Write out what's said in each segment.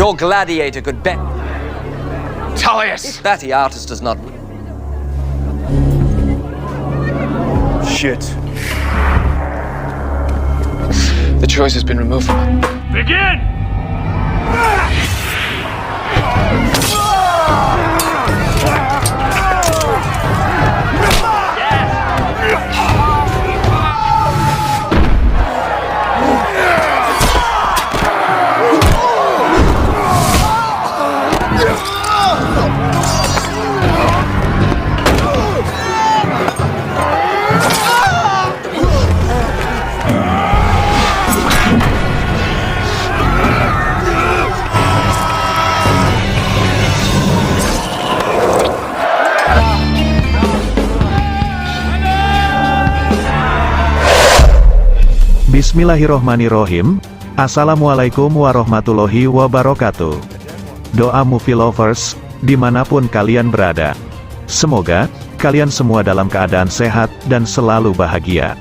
Your gladiator could bet. Tullius! Batiatus does not. Shit. The choice has been removed from him. Begin! Bismillahirrohmanirrohim. Assalamualaikum warahmatullahi wabarakatuh. Doa movie lovers, dimanapun kalian berada. Semoga kalian semua dalam keadaan sehat dan selalu bahagia.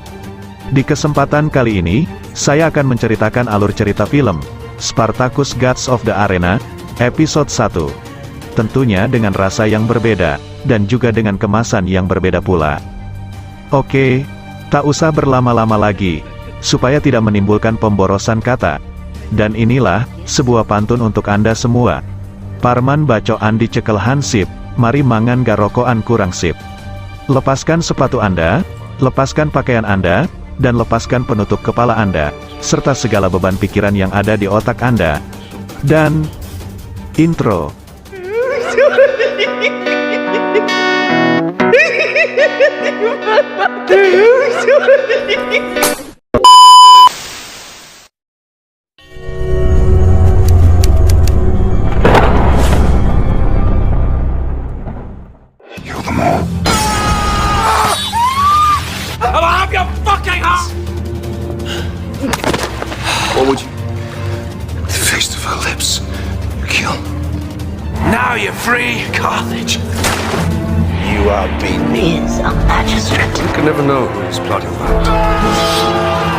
Di kesempatan kali ini, saya akan menceritakan alur cerita film Spartacus Gods of the Arena, episode 1. Tentunya dengan rasa yang berbeda, dan juga dengan kemasan yang berbeda pula. Oke, tak usah berlama-lama lagi, supaya tidak menimbulkan pemborosan kata. Dan inilah, sebuah pantun untuk Anda semua. Parman bacoan dicekel hansip, mari mangan garokoan kurang sip. Lepaskan sepatu Anda, lepaskan pakaian Anda, dan lepaskan penutup kepala Anda, serta segala beban pikiran yang ada di otak Anda. Dan, intro. What would you... The taste of her lips. Kill. Now you're free, Carthage. You are beneath A magistrate. You can never know who is plotting that.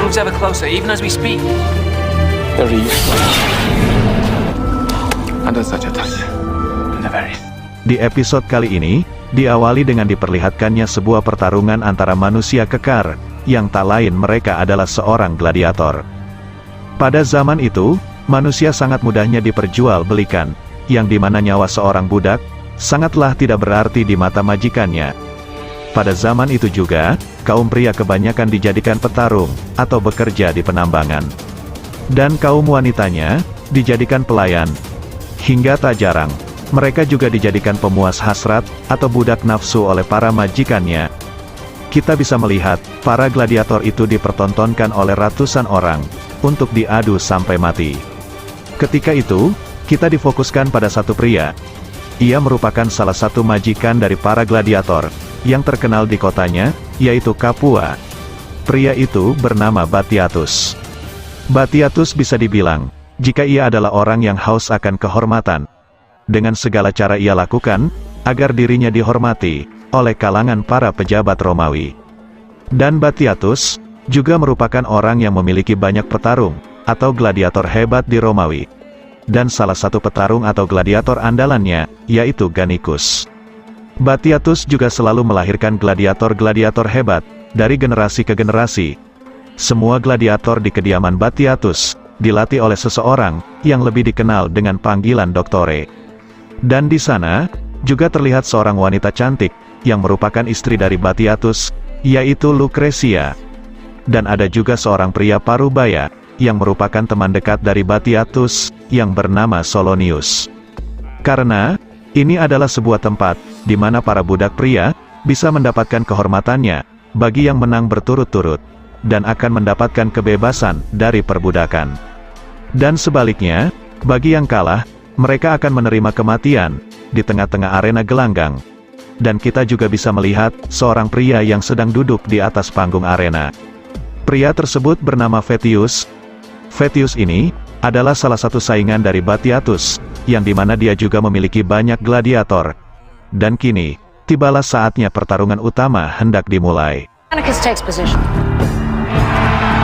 Moves ever closer, even as we speak. Very useful. Under such a touch. The very... Di episode kali ini, diawali dengan diperlihatkannya sebuah pertarungan antara manusia kekar, yang tak lain mereka adalah seorang gladiator. Pada zaman itu, manusia sangat mudahnya diperjualbelikan, yang dimana nyawa seorang budak, sangatlah tidak berarti di mata majikannya. Pada zaman itu juga, kaum pria kebanyakan dijadikan petarung, atau bekerja di penambangan. Dan kaum wanitanya, dijadikan pelayan. Hingga tak jarang, mereka juga dijadikan pemuas hasrat, atau budak nafsu oleh para majikannya. Kita bisa melihat, para gladiator itu dipertontonkan oleh ratusan orang, untuk diadu sampai mati. Ketika itu, kita difokuskan pada satu pria. Ia merupakan salah satu majikan dari para gladiator, yang terkenal di kotanya, yaitu Capua. Pria itu bernama Batiatus. Batiatus bisa dibilang, jika ia adalah orang yang haus akan kehormatan. Dengan segala cara ia lakukan, agar dirinya dihormati, oleh kalangan para pejabat Romawi. Dan Batiatus, juga merupakan orang yang memiliki banyak petarung, atau gladiator hebat di Romawi. Dan salah satu petarung atau gladiator andalannya, yaitu Gannicus. Batiatus juga selalu melahirkan gladiator-gladiator hebat, dari generasi ke generasi. Semua gladiator di kediaman Batiatus, dilatih oleh seseorang, yang lebih dikenal dengan panggilan Doktore. Dan di sana, juga terlihat seorang wanita cantik, yang merupakan istri dari Batiatus, yaitu Lucretia. Dan ada juga seorang pria parubaya, yang merupakan teman dekat dari Batiatus, yang bernama Solonius. Karena, ini adalah sebuah tempat, di mana para budak pria, bisa mendapatkan kehormatannya, bagi yang menang berturut-turut, dan akan mendapatkan kebebasan, dari perbudakan. Dan sebaliknya, bagi yang kalah, mereka akan menerima kematian, di tengah-tengah arena gelanggang. Dan kita juga bisa melihat, seorang pria yang sedang duduk di atas panggung arena. Pria tersebut bernama Vettius. Vettius ini, adalah salah satu saingan dari Batiatus, yang dimana dia juga memiliki banyak gladiator. Dan kini, tibalah saatnya pertarungan utama hendak dimulai.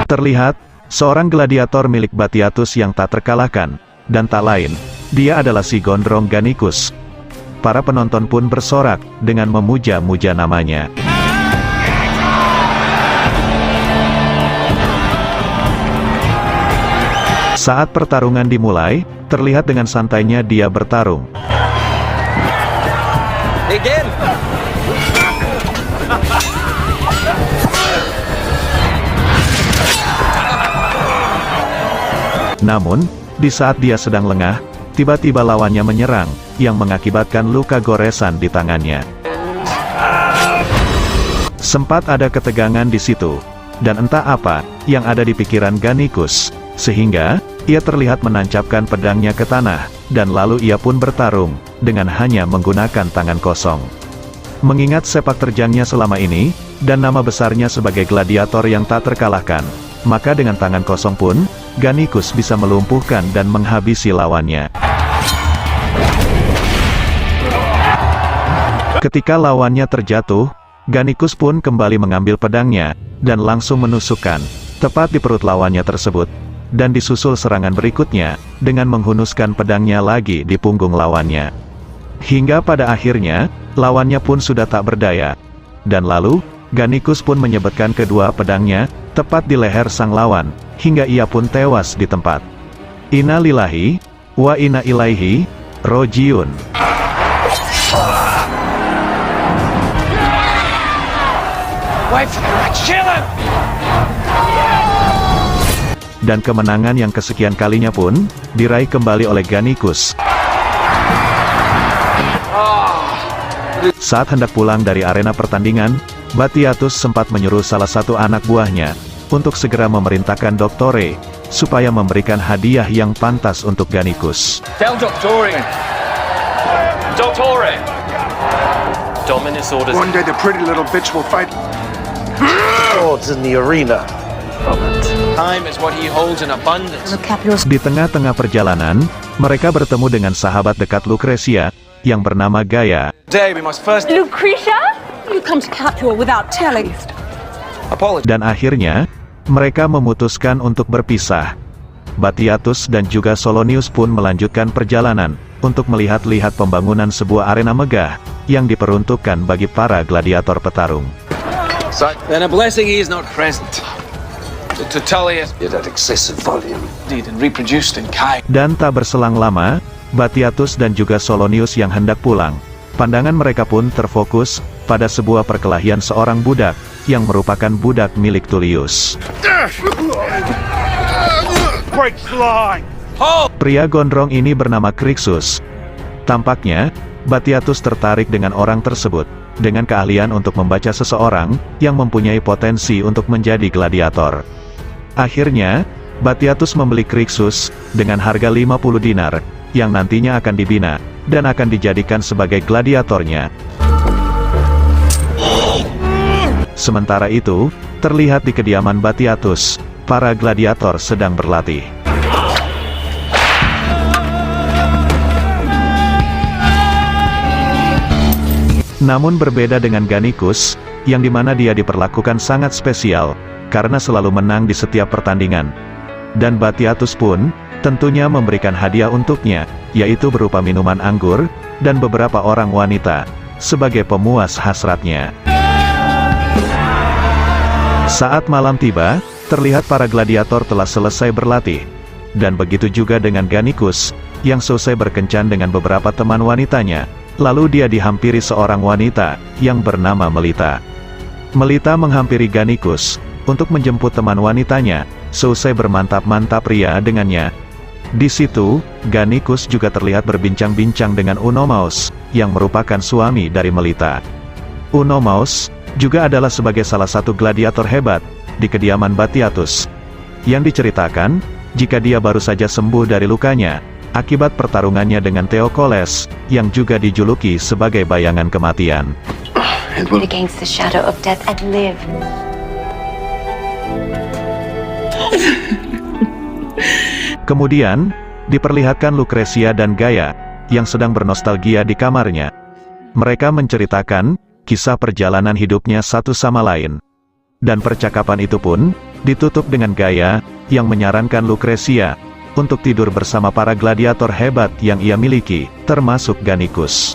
Terlihat, seorang gladiator milik Batiatus yang tak terkalahkan, dan tak lain, dia adalah si gondrong Gannicus. Para penonton pun bersorak dengan memuja-muja namanya. Saat pertarungan dimulai, terlihat dengan santainya dia bertarung. Begin! Namun, di saat dia sedang lengah, tiba-tiba lawannya menyerang, yang mengakibatkan luka goresan di tangannya. Sempat ada ketegangan di situ, dan entah apa yang ada di pikiran Gannicus, sehingga ia terlihat menancapkan pedangnya ke tanah, dan lalu ia pun bertarung dengan hanya menggunakan tangan kosong. Mengingat sepak terjangnya selama ini, dan nama besarnya sebagai gladiator yang tak terkalahkan, maka dengan tangan kosong pun, Gannicus bisa melumpuhkan dan menghabisi lawannya. Ketika lawannya terjatuh, Gannicus pun kembali mengambil pedangnya, dan langsung menusukkan, tepat di perut lawannya tersebut, dan disusul serangan berikutnya, dengan menghunuskan pedangnya lagi di punggung lawannya. Hingga pada akhirnya, lawannya pun sudah tak berdaya. Dan lalu, Gannicus pun menyebetkan kedua pedangnya, tepat di leher sang lawan, hingga ia pun tewas di tempat. Inna lillahi, wa inna ilaihi, rojiun. Wait for the right, kill him! Dan kemenangan yang kesekian kalinya pun, diraih kembali oleh Gannicus. Saat hendak pulang dari arena pertandingan, Batiatus sempat menyuruh salah satu anak buahnya, untuk segera memerintahkan Doktore, supaya memberikan hadiah yang pantas untuk Gannicus. Tell Doktore! Doktore! Dominus orders... One day the pretty little bitch will fight. Swords in the arena. Time is what he holds in abundance. Di tengah-tengah perjalanan, mereka bertemu dengan sahabat dekat Lucretia, yang bernama Gaia. Today we must first Lucretia? You come to Capua without telling. apologize. Dan akhirnya, mereka memutuskan untuk berpisah. Batiatus dan juga Solonius pun melanjutkan perjalanan, untuk melihat-lihat pembangunan sebuah arena megah, yang diperuntukkan bagi para gladiator petarung. Then a blessing he is not present. To Tullius, Yet at excessive volume. indeed, and reproduced in kind. Dan tak berselang lama, Batiatus dan juga Solonius yang hendak pulang, pandangan mereka pun terfokus pada sebuah perkelahian seorang budak, yang merupakan budak milik Tullius. Breaks the line. Pria gondrong ini bernama Crixus. Tampaknya, Batiatus tertarik dengan orang tersebut, dengan keahlian untuk membaca seseorang, yang mempunyai potensi untuk menjadi gladiator. Akhirnya, Batiatus membeli Crixus, dengan harga 50 dinar, yang nantinya akan dibina, dan akan dijadikan sebagai gladiatornya. Sementara itu, terlihat di kediaman Batiatus, para gladiator sedang berlatih. Namun berbeda dengan Gannicus, yang dimana dia diperlakukan sangat spesial, karena selalu menang di setiap pertandingan. Dan Batiatus pun, tentunya memberikan hadiah untuknya, yaitu berupa minuman anggur, dan beberapa orang wanita, sebagai pemuas hasratnya. Saat malam tiba, terlihat para gladiator telah selesai berlatih. Dan begitu juga dengan Gannicus, yang selesai berkencan dengan beberapa teman wanitanya. Lalu dia dihampiri seorang wanita, yang bernama Melita. Melita menghampiri Gannicus, untuk menjemput teman wanitanya, selesai bermantap-mantap pria dengannya. Di situ, Gannicus juga terlihat berbincang-bincang dengan Unomaus, yang merupakan suami dari Melita. Unomaus, juga adalah sebagai salah satu gladiator hebat, di kediaman Batiatus. Yang diceritakan, jika dia baru saja sembuh dari lukanya, akibat pertarungannya dengan Theokoles, yang juga dijuluki sebagai bayangan kematian. Against the shadow of death and live. Kemudian, diperlihatkan Lucretia dan Gaia, yang sedang bernostalgia di kamarnya. Mereka menceritakan, kisah perjalanan hidupnya satu sama lain. Dan percakapan itu pun, ditutup dengan Gaia, yang menyarankan Lucretia, untuk tidur bersama para gladiator hebat yang ia miliki, termasuk Gannicus.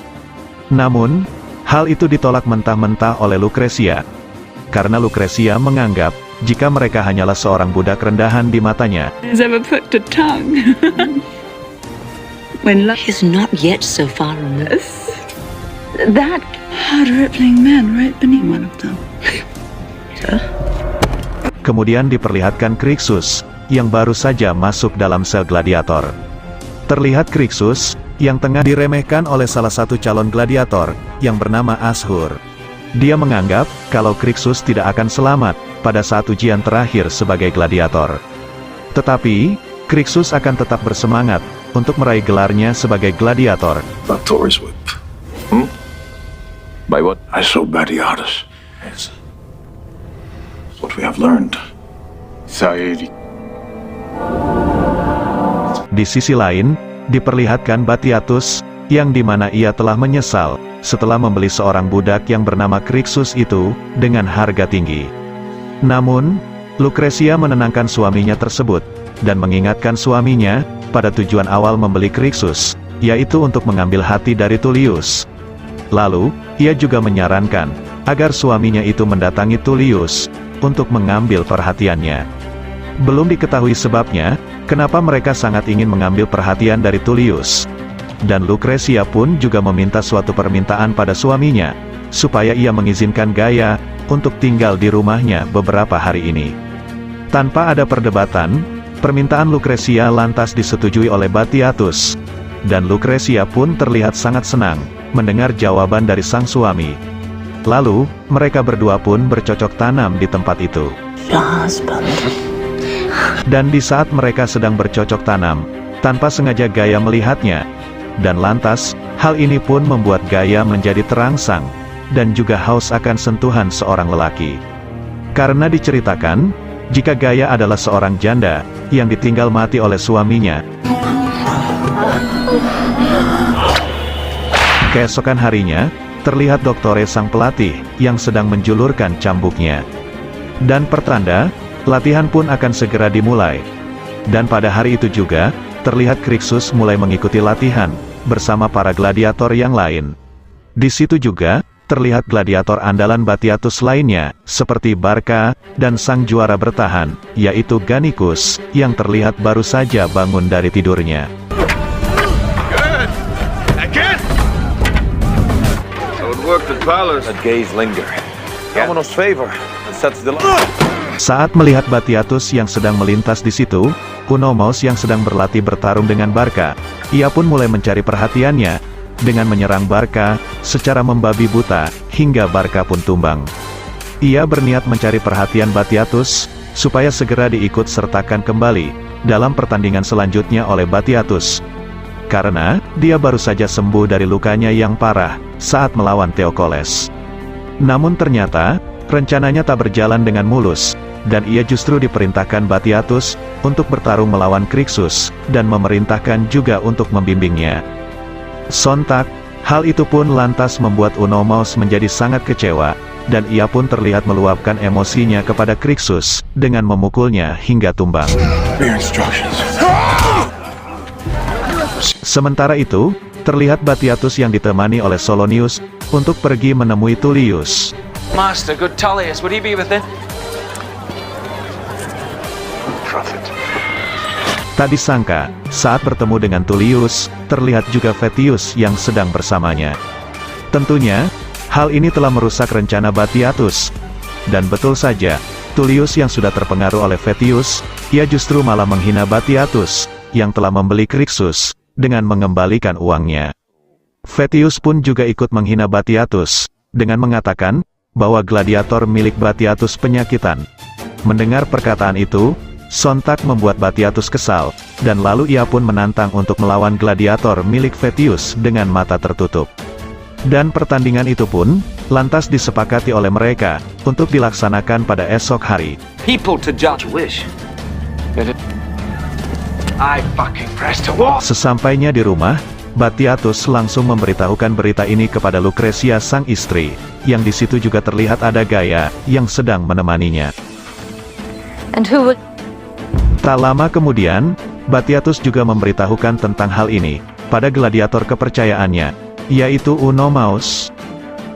Namun, hal itu ditolak mentah-mentah oleh Lucretia. Karena Lucretia menganggap, jika mereka hanyalah seorang budak rendahan di matanya, Has ever put to tongue. When love is not yet so far removed. That hard-rippling man right beneath one of them. kemudian diperlihatkan Crixus, yang baru saja masuk dalam sel gladiator. Terlihat Crixus, yang tengah diremehkan oleh salah satu calon gladiator, yang bernama Ashur. Dia menganggap, kalau Crixus tidak akan selamat, pada saat ujian terakhir sebagai gladiator. Tetapi, Crixus akan tetap bersemangat, untuk meraih gelarnya sebagai gladiator. About Taurus whip. By what? I saw Batiatus. It's what we have learned. Saedi. Di sisi lain, diperlihatkan Batiatus, yang dimana ia telah menyesal, setelah membeli seorang budak yang bernama Crixus itu, dengan harga tinggi. Namun, Lucretia menenangkan suaminya tersebut, dan mengingatkan suaminya, pada tujuan awal membeli Crixus, yaitu untuk mengambil hati dari Tullius. Lalu, ia juga menyarankan, agar suaminya itu mendatangi Tullius, untuk mengambil perhatiannya. Belum diketahui sebabnya, kenapa mereka sangat ingin mengambil perhatian dari Tullius. Dan Lucretia pun juga meminta suatu permintaan pada suaminya, supaya ia mengizinkan Gaia, untuk tinggal di rumahnya beberapa hari ini. Tanpa ada perdebatan, permintaan Lucretia lantas disetujui oleh Batiatus. Dan Lucretia pun terlihat sangat senang, mendengar jawaban dari sang suami. Lalu, mereka berdua pun bercocok tanam di tempat itu. Dan di saat mereka sedang bercocok tanam, tanpa sengaja Gaia melihatnya. Dan lantas, hal ini pun membuat Gaia menjadi terangsang, dan juga haus akan sentuhan seorang lelaki. Karena diceritakan, jika Gaia adalah seorang janda, yang ditinggal mati oleh suaminya. Keesokan harinya, terlihat Doktore sang pelatih, yang sedang menjulurkan cambuknya. Dan pertanda, latihan pun akan segera dimulai. Dan pada hari itu juga, terlihat Crixus mulai mengikuti latihan, bersama para gladiator yang lain. Di situ juga, terlihat gladiator andalan Batiatus lainnya, seperti Barca, dan sang juara bertahan, yaitu Gannicus, yang terlihat baru saja bangun dari tidurnya. Let gaze linger. Dominos favor. It sets the Saat melihat Batiatus yang sedang melintas di situ, Unomos yang sedang berlatih bertarung dengan Barca, ia pun mulai mencari perhatiannya, dengan menyerang Barca, secara membabi buta, hingga Barca pun tumbang. Ia berniat mencari perhatian Batiatus, supaya segera diikut sertakan kembali, dalam pertandingan selanjutnya oleh Batiatus. Karena, dia baru saja sembuh dari lukanya yang parah, saat melawan Theokoles. Namun ternyata, rencananya tak berjalan dengan mulus, dan ia justru diperintahkan Batiatus, untuk bertarung melawan Crixus, dan memerintahkan juga untuk membimbingnya. Sontak, hal itu pun lantas membuat Unomos menjadi sangat kecewa, dan ia pun terlihat meluapkan emosinya kepada Crixus, dengan memukulnya hingga tumbang. Sementara itu, terlihat Batiatus yang ditemani oleh Solonius, untuk pergi menemui Tullius. Master, good Tullius, would he be within? Prophet. Tak disangka, saat bertemu dengan Tullius, terlihat juga Vettius yang sedang bersamanya. Tentunya, hal ini telah merusak rencana Batiatus. Dan betul saja, Tullius yang sudah terpengaruh oleh Vettius, ia justru malah menghina Batiatus, yang telah membeli Crixus, dengan mengembalikan uangnya. Vettius pun juga ikut menghina Batiatus, dengan mengatakan, bahwa gladiator milik Batiatus penyakitan. Mendengar perkataan itu, sontak membuat Batiatus kesal, dan lalu ia pun menantang untuk melawan gladiator milik Vettius dengan mata tertutup. Dan pertandingan itu pun, lantas disepakati oleh mereka, untuk dilaksanakan pada esok hari. People to judge wish. I fucking pressed a wall. Sesampainya di rumah, Batiatus langsung memberitahukan berita ini kepada Lucretia sang istri, yang di situ juga terlihat ada Gaia, yang sedang menemaninya. And who would... Tak lama kemudian, Batiatus juga memberitahukan tentang hal ini pada gladiator kepercayaannya, yaitu Unomaus.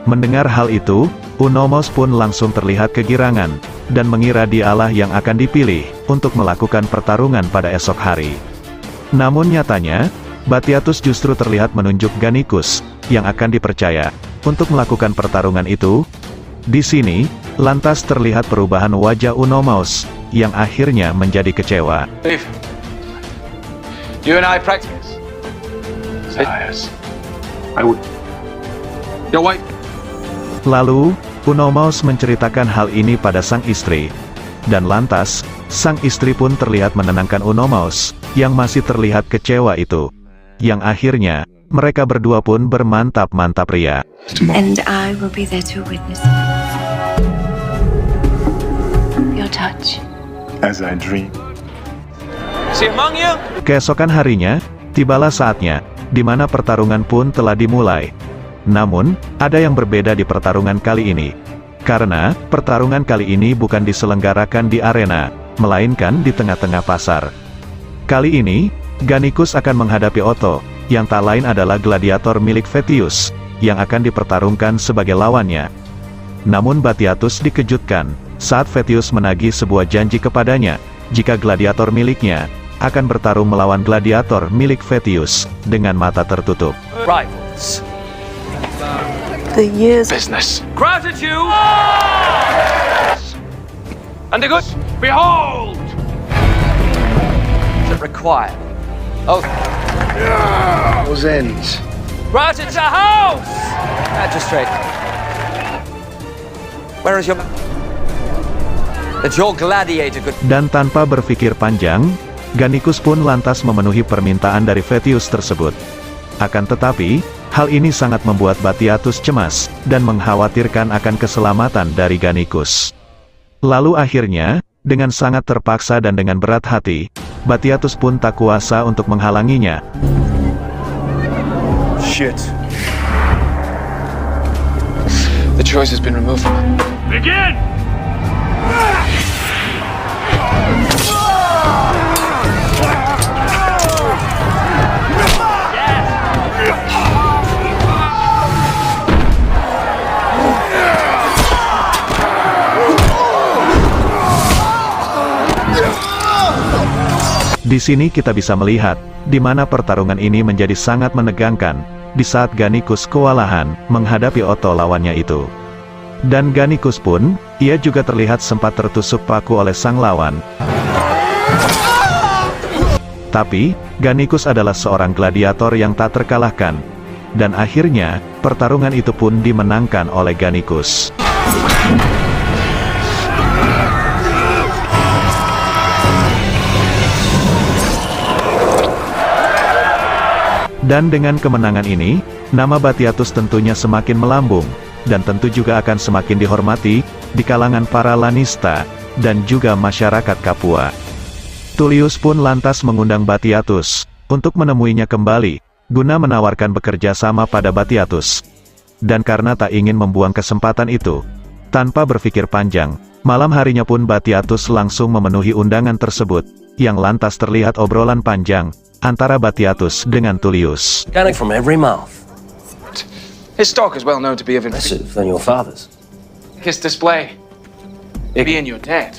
Mendengar hal itu, Unomaus pun langsung terlihat kegirangan, dan mengira dialah yang akan dipilih untuk melakukan pertarungan pada esok hari. Namun nyatanya, Batiatus justru terlihat menunjuk Gannicus, yang akan dipercaya untuk melakukan pertarungan itu. Di sini, lantas terlihat perubahan wajah Unomaus, yang akhirnya menjadi kecewa. Leave. You and I practice. Yes. I would. Your wife. Lalu, Unomaus menceritakan hal ini pada sang istri. Dan lantas, sang istri pun terlihat menenangkan Unomaus, yang masih terlihat kecewa itu. Yang akhirnya, mereka berdua pun bermantap-mantap ria. And I will be there to witness your touch. As I dream. See among you. Keesokan harinya, tibalah saatnya, di mana pertarungan pun telah dimulai. Namun, ada yang berbeda di pertarungan kali ini. Karena, pertarungan kali ini bukan diselenggarakan di arena, melainkan di tengah-tengah pasar. Kali ini, Gannicus akan menghadapi Otto, yang tak lain adalah gladiator milik Vettius, yang akan dipertarungkan sebagai lawannya. Namun Batiatus dikejutkan, saat Vettius menagih sebuah janji kepadanya, jika gladiator miliknya, akan bertarung melawan gladiator milik Vettius, dengan mata tertutup. Rivals. The years Business. Gratitude. And the good. Behold. Is it required? Oh. Those ends. Gratitude to house. Magistrate. Where is your... That your gladiator could... Dan tanpa berpikir panjang, Gannicus pun lantas memenuhi permintaan dari Vettius tersebut. Akan tetapi, hal ini sangat membuat Batiatus cemas, dan mengkhawatirkan akan keselamatan dari Gannicus. Lalu akhirnya, dengan sangat terpaksa dan dengan berat hati, Batiatus pun tak kuasa untuk menghalanginya. Shit. The choice has been removed from him. Begin! Di sini kita bisa melihat, di mana pertarungan ini menjadi sangat menegangkan, di saat Gannicus kewalahan, menghadapi Otto lawannya itu. Dan Gannicus pun, ia juga terlihat sempat tertusuk paku oleh sang lawan. Tapi, Gannicus adalah seorang gladiator yang tak terkalahkan. Dan akhirnya, pertarungan itu pun dimenangkan oleh Gannicus. Dan dengan kemenangan ini, nama Batiatus tentunya semakin melambung, dan tentu juga akan semakin dihormati, di kalangan para Lanista, dan juga masyarakat Capua. Tullius pun lantas mengundang Batiatus, untuk menemuinya kembali, guna menawarkan bekerja sama pada Batiatus. Dan karena tak ingin membuang kesempatan itu, tanpa berpikir panjang, malam harinya pun Batiatus langsung memenuhi undangan tersebut, yang lantas terlihat obrolan panjang, antara Batiatus dengan Tullius. Coming from every mouth. His stock is well known to be of Impressive than your father's. his display. Be in your debt.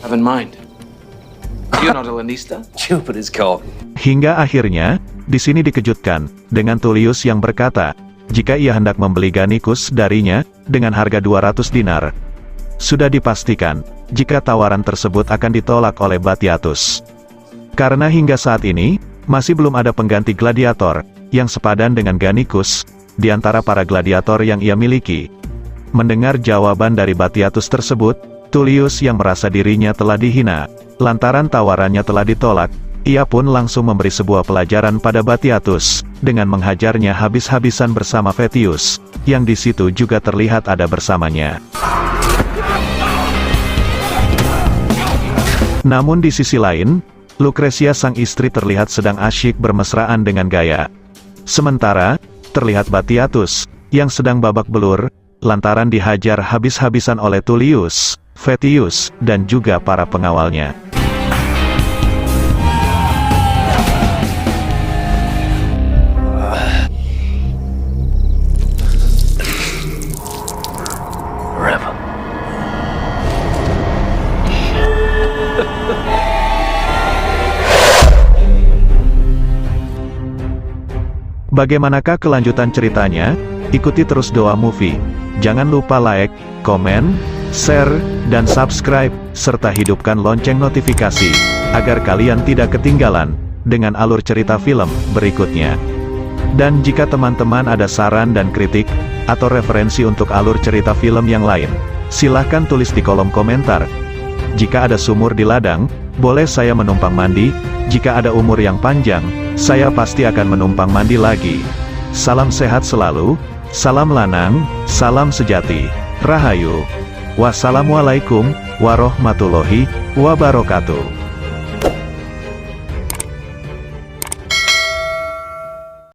Have in mind. You're not a Lanista. Jupiter's cock. Hingga akhirnya, di sini dikejutkan, dengan Tullius yang berkata, jika ia hendak membeli Gannicus darinya, dengan harga 200 dinar. Sudah dipastikan, jika tawaran tersebut akan ditolak oleh Batiatus. Karena hingga saat ini, masih belum ada pengganti gladiator, yang sepadan dengan Gannicus, di antara para gladiator yang ia miliki. Mendengar jawaban dari Batiatus tersebut, Tullius yang merasa dirinya telah dihina, lantaran tawarannya telah ditolak, ia pun langsung memberi sebuah pelajaran pada Batiatus, dengan menghajarnya habis-habisan bersama Vettius, yang di situ juga terlihat ada bersamanya. Namun di sisi lain, Lucretia sang istri terlihat sedang asyik bermesraan dengan Gaia. Sementara, terlihat Batiatus, yang sedang babak belur, lantaran dihajar habis-habisan oleh Tullius, Vettius, dan juga para pengawalnya. Bagaimanakah kelanjutan ceritanya? Ikuti terus Doa Movie. Jangan lupa like, komen, share, dan subscribe, serta hidupkan lonceng notifikasi, agar kalian tidak ketinggalan dengan alur cerita film berikutnya. Dan jika teman-teman ada saran dan kritik, atau referensi untuk alur cerita film yang lain, silahkan tulis di kolom komentar. Jika ada sumur di ladang, boleh saya menumpang mandi. Jika ada umur yang panjang, saya pasti akan menumpang mandi lagi. Salam sehat selalu, salam lanang, salam sejati, rahayu. Wassalamualaikum warahmatullahi wabarakatuh.